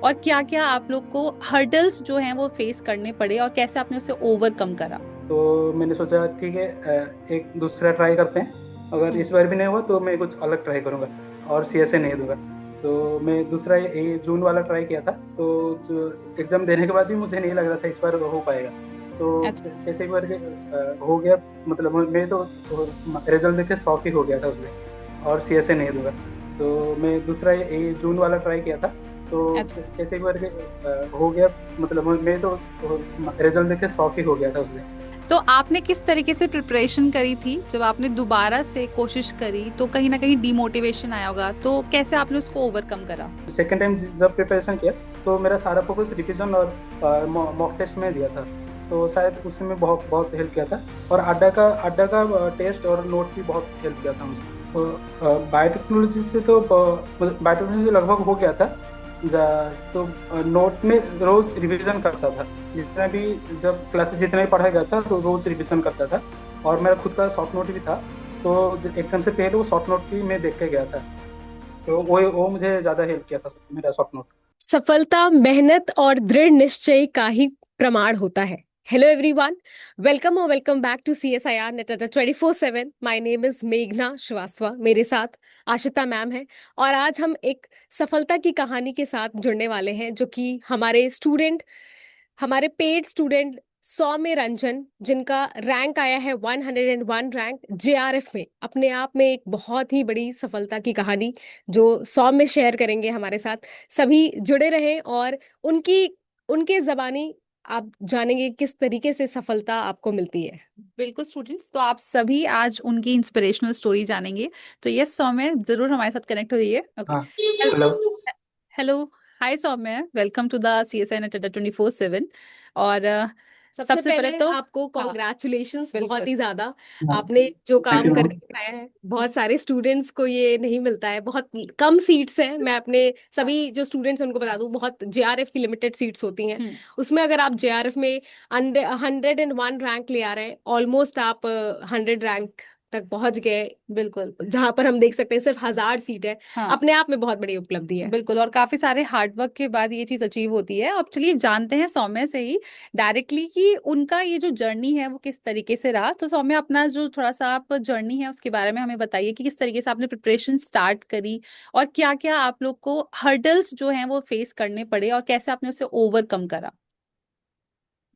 और क्या क्या आप लोग को हर्डल्स जो हैं वो फेस करने पड़े और कैसे आपने उसे ओवरकम करा। तो मैंने सोचा ठीक है, एक दूसरा ट्राई करते हैं। अगर हम्म। इस बार भी नहीं हुआ तो मैं कुछ अलग ट्राई करूंगा और सीएसए नहीं दूंगा। तो मैं दूसरा ये जून वाला ट्राई किया था। तो जो एग्जाम देने के बाद भी मुझे नहीं लग रहा था इस बार हो पाएगा। तो अच्छा। कैसे एक बार हो गया। मतलब मैं तो रिजल्ट देख के शॉक ही हो गया था उस दिन, और सीएसए नहीं दूंगा। तो मैं दूसरा ये जून वाला ट्राई किया था। तो अच्छा। कैसे एक बार हो गया। मतलब मैं तो रिजल्ट देख के शॉक ही हो गया था उस दिन। तो आपने किस तरीके से प्रिपरेशन करी थी जब आपने दोबारा से कोशिश करी तो कहीं ना कहीं डिमोटिवेशन आया होगा, तो कैसे आपने उसको ओवरकम करा। सेकेंड टाइम जब प्रिपरेशन किया तो मेरा सारा फोकस रिवीजन और मॉक टेस्ट में दिया था। तो शायद उसमें बहुत बहुत हेल्प किया था। और अड्डा का टेस्ट और नोट भी बहुत हेल्प किया था मुझे। तो बायोटेक्नोलॉजी से तो बायोटेक्नोलॉजी लगभग हो गया था। तो नोट में रोज रिवीजन करता था। जितना भी जब क्लास जितना भी पढ़ाया गया था तो रोज रिवीजन करता था। और मेरा खुद का शॉर्ट नोट भी था। तो एग्जाम से पहले वो शॉर्ट नोट भी मैं देख के गया था। तो वो मुझे ज्यादा हेल्प किया था, मेरा शॉर्ट नोट। सफलता मेहनत और दृढ़ निश्चय का ही प्रमाण होता है। हेलो एवरीवन, वेलकम और welcome back to CSIR NET 24/7। My name is मेघना श्रीवास्तव, मेरे साथ आशिता मैम है। और आज हम एक सफलता की कहानी के साथ जुड़ने वाले हैं जो कि हमारे स्टूडेंट, हमारे पेड स्टूडेंट सौम्य रंजन, जिनका रैंक आया है 101 रैंक JRF में। अपने आप में एक बहुत ही बड़ी सफलता की कहानी जो सौम्य शेयर करेंगे हमारे साथ। सभी जुड़े रहें और उनकी उनके जबानी आप जानेंगे किस तरीके से सफलता आपको मिलती है। बिल्कुल स्टूडेंट्स, तो आप सभी आज उनकी इंस्पिरेशनल स्टोरी जानेंगे। तो यस सौम्य, जरूर हमारे साथ कनेक्ट हो जाइए। ओके। हाँ। Hello. Hello. Hi Saumya, welcome to the CSI NET 24/7। और सबसे सबसे पहले पहले तो आपको हाँ, कॉन्ग्रेचुलेशंस, बहुत बिल्कुल। ही ज्यादा। हाँ। आपने जो थैंक काम यू मैम। करके दिखाया है, बहुत सारे स्टूडेंट्स को ये नहीं मिलता है। बहुत कम सीट्स हैं। मैं अपने सभी जो स्टूडेंट्स हैं उनको बता दूं, बहुत JRF की लिमिटेड सीट्स होती हैं। हम्म। उसमें अगर आप JRF में 101 रैंक ले आ रहे हैं, ऑलमोस्ट आप 100 रैंक तक पहुंच गए, बिल्कुल। जहां पर हम देख सकते हैं सिर्फ 1000 सीट है। हाँ, अपने आप में बहुत बड़ी उपलब्धि है। बिल्कुल, और काफी सारे हार्डवर्क के बाद ये चीज अचीव होती है। अब चलिए जानते हैं सौम्य से ही डायरेक्टली कि उनका ये जो जर्नी है वो किस तरीके से रहा। तो सौम्य, अपना जो थोड़ा सा आप जर्नी है उसके बारे में हमें बताइए कि किस तरीके से आपने प्रिपरेशन स्टार्ट करी और क्या क्या आप लोग को हर्डल्स जो हैं वो फेस करने पड़े और कैसे आपने उसे ओवरकम करा।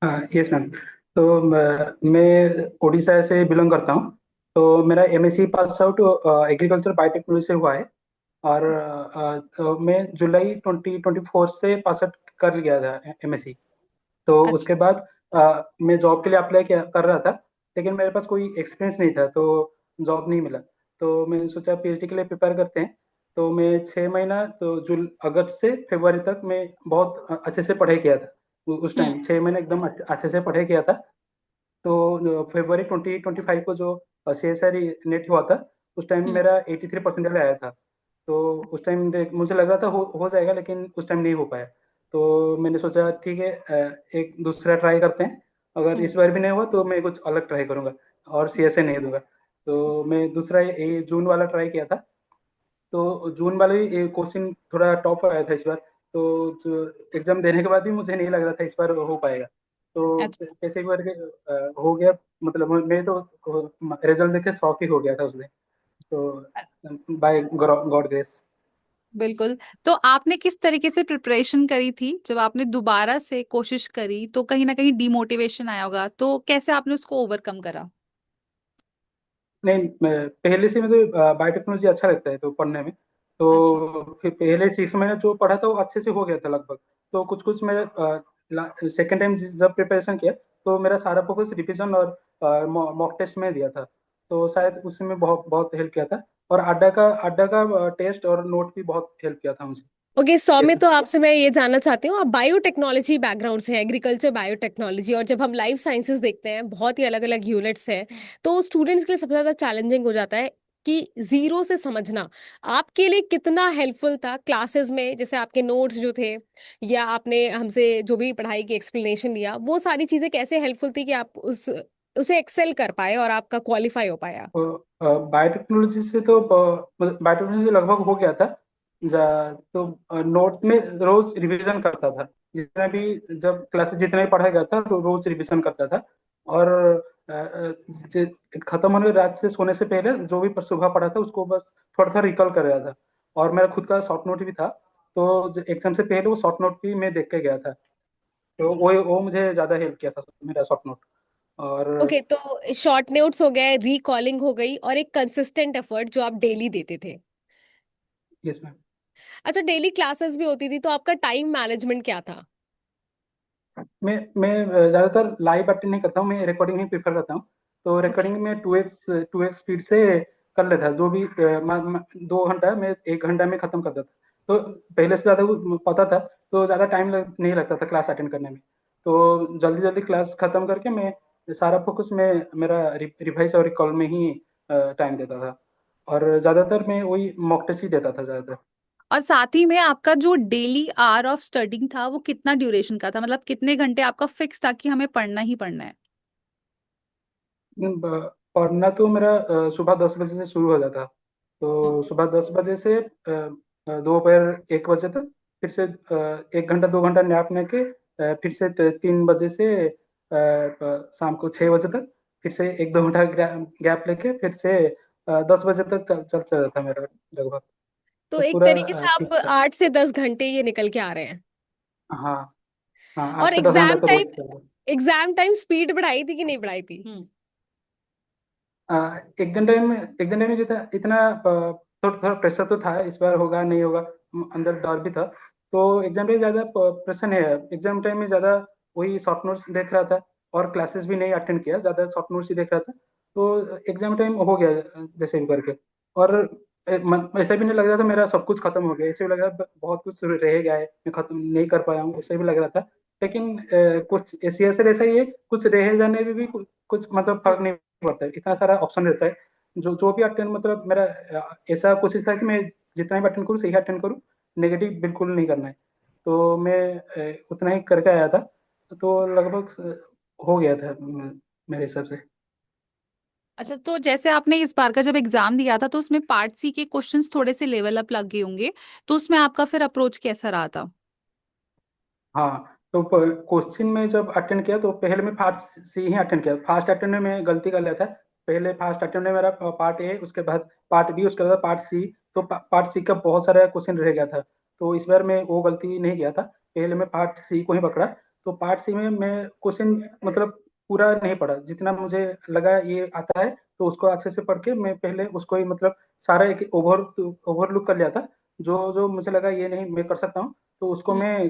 हाँ, यस मैम। तो मैं उड़ीसा से बिलोंग करता हूँ। तो मेरा MSc pass out agriculture biotechnology से हुआ है। और तो मैं जुलाई 2024 से पास आउट कर लिया था एमएससी। तो अच्छा। उसके बाद मैं जॉब के लिए अप्लाई किया कर रहा था। लेकिन मेरे पास कोई एक्सपीरियंस नहीं था, तो जॉब नहीं मिला। तो मैंने सोचा पीएचडी के लिए प्रिपेयर करते हैं। तो मैं 6 महीना, तो जुल अगस्त से फरवरी तक मैं बहुत अच्छे से पढ़ाई किया था। उस हम्म। टाइम 6 महीने एकदम अच्छे से पढ़ाई किया था। तो फरवरी 2025 को जो CSR नेट हुआ था, उस टाइम हम्म। मेरा 83 परसेंटेज आया था। तो उस टाइम देख मुझे लग रहा था हो जाएगा, लेकिन उस टाइम नहीं हो पाया। तो मैंने सोचा ठीक है, एक दूसरा ट्राई करते हैं। अगर हम्म। इस बार भी नहीं हुआ तो मैं कुछ अलग ट्राई करूंगा और सीएसए नहीं दूंगा। तो मैं दूसरा ये जून वाला ट्राई किया था। तो जून वाले क्वेश्चन थोड़ा टफ आया था इस बार। तो जो एग्जाम देने के बाद भी मुझे नहीं लग रहा था इस बार हो पाएगा। तो अच्छा। कैसे एक बार हो गया। मतलब मैं तो रिजल्ट देख के शॉक ही हो गया था उस दिन। तो बाय गॉड ग्रेस। बिल्कुल। तो आपने किस तरीके से प्रिपरेशन करी थी जब आपने दोबारा से कोशिश करी तो कहीं ना कहीं डिमोटिवेशन आया होगा, तो कैसे आपने उसको ओवरकम करा। नहीं, पहले से मुझे बायोटेक्नोलॉजी अच्छा लगता है तो पढ़ने में। अच्छा। तो फिर पहले 6 महीने जो पढ़ा था वो अच्छे से हो गया था लगभग। तो कुछ कुछ मेरा सेकेंड टाइम जब प्रिपरेशन किया तो मेरा सारा फोकस रिवीजन और मॉक टेस्ट में दिया था। तो शायद उसमें बहुत बहुत हेल्प किया था। और अड्डा का टेस्ट और नोट भी बहुत हेल्प किया था मुझे। ओके सौम्य, यस। तो आपसे मैं ये जानना चाहती हूँ, आप बायोटेक्नोलॉजी बैकग्राउंड से हैं, एग्रीकल्चर बायोटेक्नोलॉजी, और जब हम लाइफ साइंसेज देखते हैं बहुत ही अलग अलग यूनिट्स हैं। तो स्टूडेंट्स के लिए सबसे ज्यादा चैलेंजिंग हो जाता है कि जीरो से समझना। आपके लिए कितना हेल्पफुल था क्लासेस में, जैसे आपके नोट्स जो थे या आपने हमसे जो भी पढ़ाई की एक्सप्लेनेशन लिया, वो सारी चीजें कैसे हेल्पफुल थी कि आप उस उसे एक्सेल कर पाए और आपका क्वालिफाई हो पाया। तो बायोटेक्नोलॉजी से लगभग हो गया था। तो नोट में रोज रिवीजन करता था। जितना भी जब क्लासेस जितना भी पढ़ाया गया था तो रोज रिवीजन करता था। और खत्म होने रात से सोने से पहले जो भी सुबह पढ़ा था उसको बस थोड़ा थोड़ा रिकॉल कर रहा था। और मेरा खुद का शॉर्ट नोट भी था, तो एग्जाम से पहले वो शॉर्ट नोट भी मैं देख के गया था। तो वो मुझे ज्यादा हेल्प किया था, मेरा शॉर्ट नोट। और ओके, तो शॉर्ट नोट्स हो गए, रिकॉलिंग हो गई, और एक कंसिस्टेंट एफर्ट जो आप डेली देते थे। Yes ma'am. अच्छा, डेली क्लासेस भी होती थी, तो आपका टाइम मैनेजमेंट क्या था? मैं ज्यादातर लाइव अटेंड नहीं करता हूँ, मैं रिकॉर्डिंग ही प्रेफर करता हूँ। तो ओके। रिकॉर्डिंग में 2x स्पीड से कर लेता है। जो भी 2 घंटा मैं 1 घंटा में खत्म कर देता। तो पहले से ज्यादा वो पता था, तो ज्यादा टाइम नहीं लगता था क्लास अटेंड करने में। तो जल्दी जल्दी क्लास खत्म करके मैं सारा फोकस में मेरा रिवाइज और रिकॉल में ही टाइम देता था। और ज्यादातर मैं वही मॉक टेस्ट ही देता था ज्यादातर। और साथ ही में आपका जो डेली आवर ऑफ स्टडिंग था वो कितना ड्यूरेशन का था, मतलब कितने घंटे आपका फिक्स था कि हमें पढ़ना ही पढ़ना है? पढ़ना तो मेरा सुबह 10 बजे से शुरू हो जाता। हम्म। तो सुबह 10 बजे से दोपहर 1 बजे तक। फिर से 1 घंटा 2 घंटा नैप लेके फिर से 3 बजे से शाम को 6 बजे तक। फिर से 1 2 घंटा गैप लेके फिर से 10 बजे तक चलता रहता मेरा लगभग। तो तो एक पूरा तरीके से आप ठीक था। 8 से 10 घंटे ये निकल के आ रहे हैं। हाँ। हाँ, और 8 से 10 घंटा तो रोज चल रहा है। एग्जाम टाइम स्पीड बढ़ाई थी कि नहीं बढ़ाई थी? हम्म। एग्जाम टाइम में जितना इतना थोड़ा थोड़ा प्रेशर तो था, इस बार होगा नहीं होगा। अंदर डर भी था। तो एग्जाम टाइम ज़्यादा प्रेशर नहीं है। एग्जाम टाइम में ज़्यादा वही शॉर्ट नोट्स देख रहा था। और क्लासेस भी नहीं अटेंड किया, ज़्यादा शॉर्ट नोट्स ही देख रहा था। तो एग्जाम टाइम हो गया जैसे भी करके। और ऐसा भी नहीं लग रहा था मेरा सब कुछ खत्म हो गया। ऐसे भी लग रहा था बहुत कुछ रह गया है, मैं खत्म नहीं कर पाया हूँ, ऐसे भी लग रहा था। लेकिन कुछ ऐसी ऐसा ही है, कुछ रह जाने में भी कुछ मतलब फर्क नहीं पड़ता है। इतना सारा ऑप्शन रहता है। जो जो भी अटेंड मतलब मेरा ऐसा कोशिश था कि मैं जितना भी अटेंड करूँ सही अटेंड करूँ। नेगेटिव बिल्कुल नहीं करना है। तो मैं उतना ही करके आया था। तो लगभग हो गया था मेरे हिसाब से। अच्छा, तो जैसे आपने इस बार का जब एग्जाम दिया था तो उसमें पार्ट सी के क्वेश्चंस थोड़े से लेवल अप लग गए होंगे, तो उसमें आपका फिर अप्रोच कैसा रहा था? हाँ, तो क्वेश्चन में जब अटेंड किया तो पहले मैं फास्ट सी ही अटेंड किया। फास्ट अटेंड में मैं गलती कर लिया था। पहले फास्ट अटेंड में मेरा पार्ट ए, उसके बाद पार्ट बी, उसके बाद पार्ट सी। तो पार्ट सी का बहुत सारा क्वेश्चन रह गया था। तो इस बार मैं वो गलती नहीं किया था। पहले मैं पार्ट सी को ही पकड़ा। तो पार्ट सी में मैं क्वेश्चन मतलब पूरा नहीं पढ़ा। जितना मुझे लगा ये आता है तो उसको अच्छे से पढ़ के मैं पहले उसको ही मतलब सारा एक ओवरलुक कर लिया था। जो जो मुझे लगा ये नहीं मैं कर सकता हूँ, तो उसको हम्म। मैं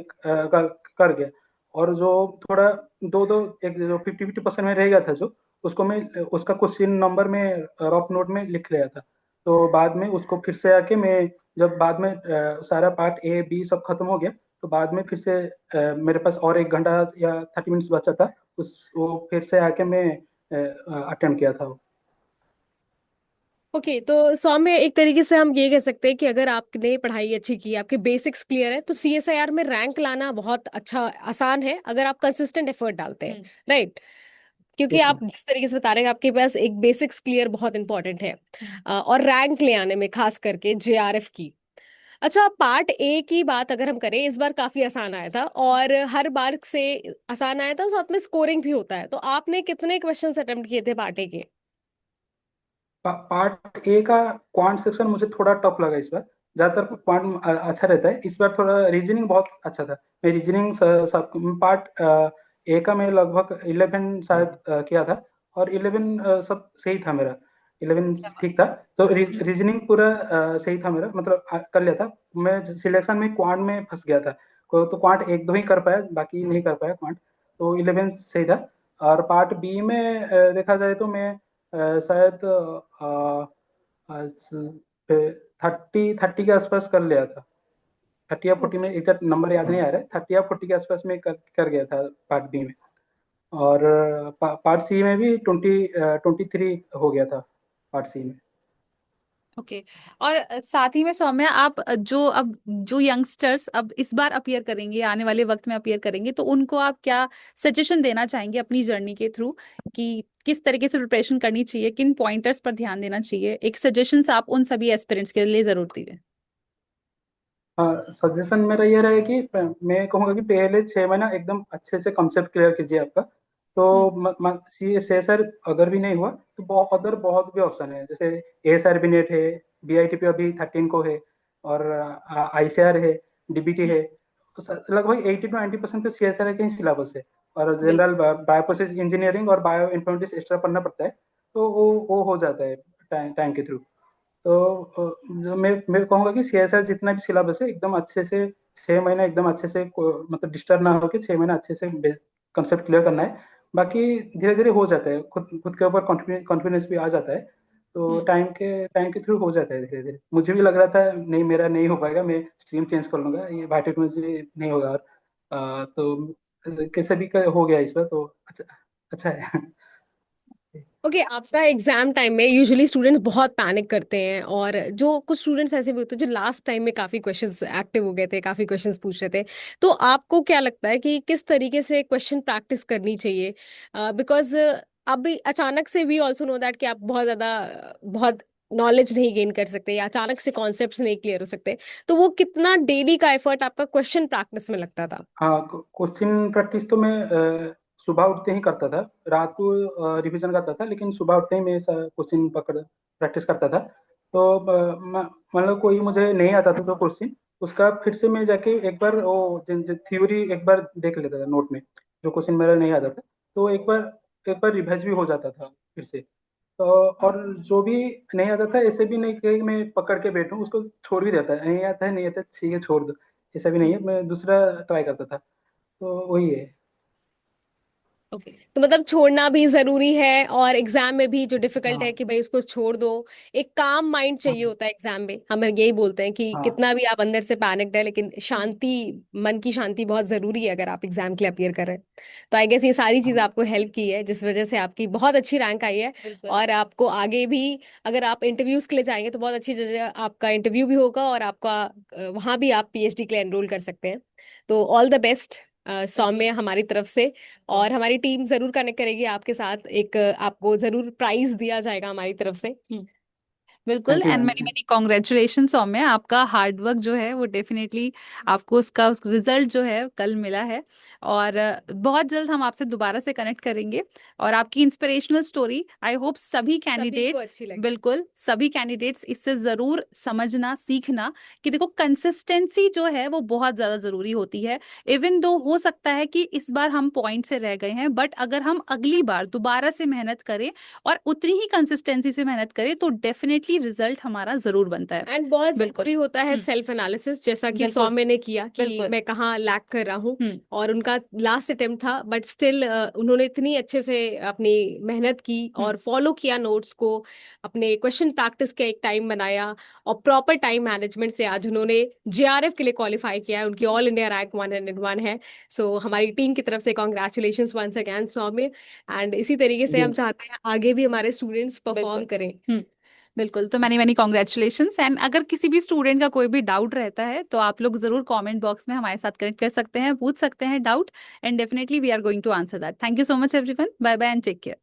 कर गया। और जो थोड़ा दो दो एक जो 50-50% में रह गया था, जो उसको मैं उसका क्वेश्चन नंबर में रफ नोट में लिख लिया था। तो बाद में उसको फिर से आके मैं जब बाद में सारा पार्ट ए बी सब खत्म हो गया, तो बाद में फिर से मेरे पास और 1 घंटा या 30 मिनट्स बचा था। उस वो फिर से आके मैं अटेम्प्ट किया था वो। ओके, तो सौम्य, एक तरीके से हम ये कह सकते हैं कि अगर आपने पढ़ाई अच्छी की, आपके बेसिक्स क्लियर है, तो सीएसआईआर में रैंक लाना बहुत अच्छा आसान है अगर आप कंसिस्टेंट एफर्ट डालते हैं। हम्म। राइट? क्योंकि यस आप मैम। जिस तरीके से बता रहे हैं, आपके पास एक बेसिक्स क्लियर बहुत इंपॉर्टेंट है। हम्म। और रैंक ले आने में खास करके जेआरएफ की। अच्छा, पार्ट ए की बात अगर हम करें, इस बार काफी आसान आया था, और हर बार से आसान आया था, साथ में स्कोरिंग भी होता है। तो आपने कितने क्वेश्चंस अटेम्प्ट किए थे पार्ट ए के? पार्ट ए का क्वांट सेक्शन मुझे थोड़ा टफ लगा इस बार। ज्यादातर क्वांट अच्छा रहता है, इस बार थोड़ा रीजनिंग बहुत अच्छा था। मैं रीजनिंग सब पार्ट ए का मैं लगभग 11 शायद किया था। और 11 सब सही था मेरा। 11 ठीक था। तो रीजनिंग पूरा सही था मेरा, मतलब कर लिया था। मैं सिलेक्शन में क्वांट में फंस गया था। तो क्वांट एक दो ही कर पाया, बाकी नहीं कर पाया क्वांट। तो 11 सही था। और पार्ट बी में देखा जाए तो मैं शायद 30 30 के आसपास कर लिया था। 30 या 40 में, एग्जैक्ट नंबर याद नहीं आ रहा है। 30 या 40 के आसपास में कर गया था पार्ट बी में। और पार्ट सी में भी 23 हो गया था पार्ट सी में। ओके। और साथ ही में सौम्या, आप जो यंगस्टर्स अब इस बार अपीयर करेंगे, आने वाले वक्त में अपीयर करेंगे, तो उनको आप क्या सजेशन देना चाहेंगे अपनी जर्नी के थ्रू कि किस तरीके से प्रिपरेशन करनी चाहिए, किन पॉइंटर्स पर ध्यान देना चाहिए? एक सजेशंस आप उन सभी एस्पिरेंट्स के लिए जरूर दीजिए। सजेशन मेरा ये रहा है कि मैं कहूँगा कि पहले 6 महीना एकदम अच्छे से कॉन्सेप्ट क्लियर कीजिए आपका। हम्म। तो ये CSR अगर भी नहीं हुआ तो बहुत भी ऑप्शन है, जैसे ASR भी नेट है, BITP अभी 13 को है, और ICR है, DBT हम्म। है। तो लगभग 80 to 90% तो CSR का ही सिलेबस है। और जनरल बिल्कुल। बायोप्रोसेस इंजीनियरिंग और बायो इन्फॉर्मेटिक्स एक्स्ट्रा पढ़ना पड़ता है। तो वो हो जाता है टाइम के थ्रू। तो जो मैं कहूँगा कि CSR जितना भी सिलेबस है एकदम अच्छे से 6 महीना एकदम अच्छे से मतलब डिस्टर्ब ना होकर 6 महीना अच्छे से कंसेप्ट क्लियर करना है। बाकी धीरे धीरे हो जाता है, खुद खुद के ऊपर कॉन्फिडेंस भी आ जाता है। तो हम्म। टाइम के थ्रू हो जाता है धीरे धीरे। मुझे भी लग रहा था नहीं, मेरा नहीं हो पाएगा, मैं स्ट्रीम चेंज कर लूंगा, ये बायोटेक्नोलॉजी नहीं होगा। और तो कैसे भी हो गया इस बार, तो अच्छा अच्छा है। ओके, आफ्टर एग्जाम टाइम में यूजुअली स्टूडेंट्स बहुत पैनिक करते हैं, और जो कुछ स्टूडेंट्स ऐसे भी होते हैं जो लास्ट टाइम में काफी क्वेश्चंस एक्टिव हो गए थे, काफी क्वेश्चंस पूछ रहे थे। तो आपको क्या लगता है कि किस तरीके से क्वेश्चन प्रैक्टिस करनी चाहिए? बिकॉज अभी अचानक से वी ऑल्सो नो दैट कि आप बहुत ज्यादा बहुत नॉलेज नहीं गेन कर सकते, या अचानक से कॉन्सेप्ट्स नहीं क्लियर हो सकते। तो वो कितना डेली का एफर्ट आपका क्वेश्चन प्रैक्टिस में लगता था? हाँ, क्वेश्चन प्रैक्टिस तो मैं सुबह उठते ही करता था। रात को रिवीजन करता था, लेकिन सुबह उठते ही मैं क्वेश्चन पकड़ प्रैक्टिस करता था। तो मतलब कोई मुझे नहीं आता था तो क्वेश्चन, उसका फिर से मैं जाके एक बार वो थ्योरी एक बार देख लेता था नोट में। जो क्वेश्चन मेरा नहीं आता था तो एक बार रिवाइज भी हो जाता था फिर से। तो और जो भी नहीं आता था, ऐसे भी नहीं कि मैं पकड़ के बैठूं, उसको छोड़ भी देता है, नहीं आता है नहीं आता है, ठीक है छोड़ दो। ऐसा भी नहीं है, मैं दूसरा ट्राई करता था। तो वही है। ओके, तो मतलब छोड़ना भी जरूरी है, और एग्जाम में भी जो डिफिकल्ट है हाँ कि भाई उसको छोड़ दो। एक काम माइंड चाहिए हाँ होता है एग्जाम में, हम यही बोलते हैं कि हाँ कितना भी आप अंदर से पैनिक्ड है, लेकिन शांति, मन की शांति बहुत जरूरी है अगर आप एग्जाम के लिए अपियर कर रहे हैं। तो आई गेस ये सारी चीजें हाँ आपको हेल्प की है, जिस वजह से आपकी बहुत अच्छी रैंक आई है। बिल्कुल। और आपको आगे भी, अगर आप इंटरव्यूज के लिए जाएंगे तो बहुत अच्छी जगह आपका इंटरव्यू भी होगा, और आपका वहां भी आप PhD के लिए एनरोल कर सकते हैं। तो all the best thank you. Saumya हमारी तरफ से। और हमारी टीम जरूर कनेक्ट करेगी आपके साथ, एक आपको जरूर प्राइज दिया जाएगा हमारी तरफ से। बिल्कुल, thank you and ma'am. Many many congratulation Saumya, आपका हार्ड वर्क जो है वो डेफिनेटली आपको उसका उस रिजल्ट जो है कल मिला है। और बहुत जल्द हम आपसे दोबारा से कनेक्ट करेंगे। और आपकी इंस्पिरेशनल स्टोरी आई होप सभी सभी को कैंडिडेट्स, अच्छी लगी। बिल्कुल सभी कैंडिडेट्स इससे जरूर समझना सीखना कि देखो कंसिस्टेंसी जो है वो बहुत ज्यादा जरूरी होती है। इवन दो हो सकता है कि इस बार हम पॉइंट से रह गए हैं, बट अगर हम अगली बार दोबारा से मेहनत करें और उतनी ही कंसिस्टेंसी से मेहनत करें तो डेफिनेटली रिजल्ट हमारा जरूर बनता है। एंड बहुत बिल्कुल। जरूरी होता है हम्म। सेल्फ एनालिसिस, जैसा कि बिल्कुल। सौम्य ने किया कि बिल्कुल। मैं कहाँ लैक कर रहा हूँ। हम्म। और उनका लास्ट अटेम्प्ट था, बट स्टिल उन्होंने इतनी अच्छे से अपनी मेहनत की हम्म। और फॉलो किया नोट्स को, अपने क्वेश्चन प्रैक्टिस का एक टाइम बनाया, और प्रॉपर टाइम मैनेजमेंट से आज उन्होंने JRF के लिए क्वालिफाई किया है। उनकी ऑल इंडिया रैंक 101 है। सो हमारी टीम की तरफ से congratulation once again Saumya. And इसी तरीके से जी। हम चाहते हैं आगे भी हमारे स्टूडेंट्स परफॉर्म बिल्कुल। करें। हम्म। बिल्कुल, तो मैनी मैनी कॉन्ग्रेचुलेशंस। एंड अगर किसी भी स्टूडेंट का कोई भी डाउट रहता है तो आप लोग जरूर कमेंट बॉक्स में हमारे साथ कनेक्ट कर सकते हैं, पूछ सकते हैं doubt, and definitely we are going to answer that. Thank you so much everyone, bye bye and take care.